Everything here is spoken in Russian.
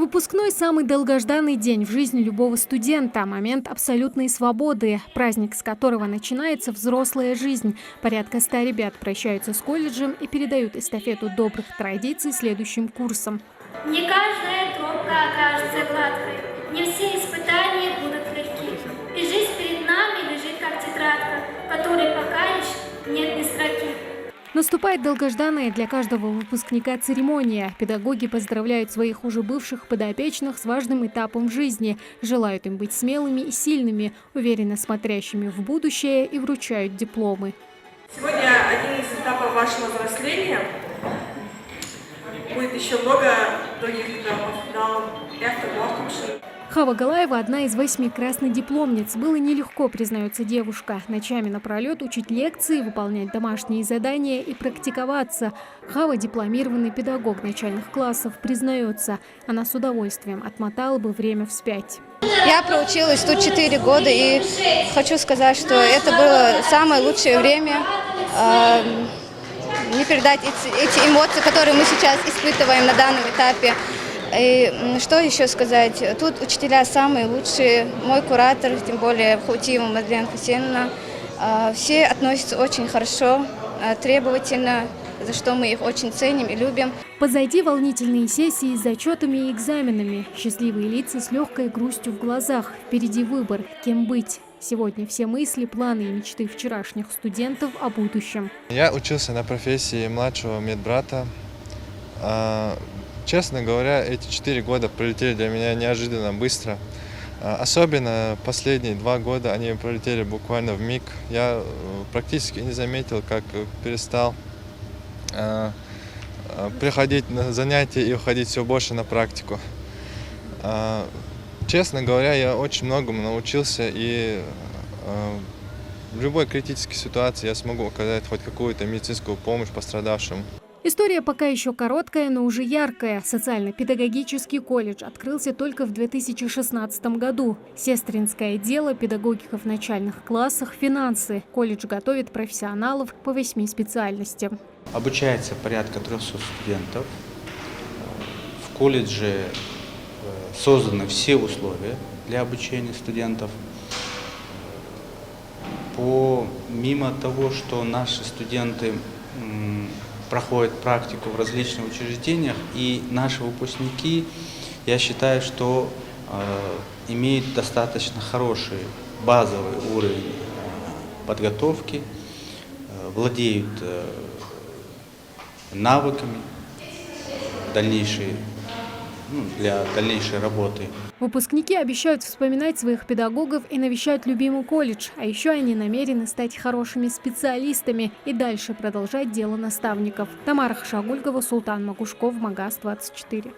Выпускной – самый долгожданный день в жизни любого студента, момент абсолютной свободы, праздник, с которого начинается взрослая жизнь. Порядка 100 ребят прощаются с колледжем и передают эстафету добрых традиций следующим курсам. Не каждая тропка окажется гладкой, не все испытания будут легки. И жизнь перед нами лежит как тетрадка, в которой пока лишь нет ни строки. Наступает долгожданная для каждого выпускника церемония. Педагоги поздравляют своих уже бывших подопечных с важным этапом в жизни. Желают им быть смелыми и сильными, уверенно смотрящими в будущее и вручают дипломы. Сегодня один из этапов вашего взросления. Будет еще много других этапов. Хава Галаева – одна из 8 краснодипломниц. Было нелегко, признается девушка. Ночами напролет учить лекции, выполнять домашние задания и практиковаться. Хава – дипломированный педагог начальных классов, признается. Она с удовольствием отмотала бы время вспять. Я проучилась тут 4 года и хочу сказать, что это было самое лучшее время. Не передать эти эмоции, которые мы сейчас испытываем на данном этапе. И что еще сказать? Тут учителя самые лучшие, мой куратор, тем более Хаутиева Мадлен Хусейновна. Все относятся очень хорошо, требовательно, за что мы их очень ценим и любим. Позади волнительные сессии с зачетами и экзаменами. Счастливые лица с легкой грустью в глазах. Впереди выбор, кем быть. Сегодня все мысли, планы и мечты вчерашних студентов о будущем. Я учился на профессии младшего медбрата. Честно говоря, эти 4 года пролетели для меня неожиданно быстро. Особенно последние 2 года они пролетели буквально вмиг. Я практически не заметил, как перестал приходить на занятия и уходить все больше на практику. Честно говоря, я очень многому научился, и в любой критической ситуации я смогу оказать хоть какую-то медицинскую помощь пострадавшим. История пока еще короткая, но уже яркая. Социально-педагогический колледж открылся только в 2016 году. Сестринское дело, педагогика в начальных классах, финансы. Колледж готовит профессионалов по 8 специальностям. Обучается порядка 300 студентов. В колледже созданы все условия для обучения студентов. Помимо того, что наши студенты проходят практику в различных учреждениях, и наши выпускники, я считаю, что имеют достаточно хороший базовый уровень подготовки, владеют навыками для дальнейшей работы. Выпускники обещают вспоминать своих педагогов и навещать любимый колледж. А еще они намерены стать хорошими специалистами и дальше продолжать дело наставников. Тамара Хашагульгова, Султан Магушков, Магаз 24.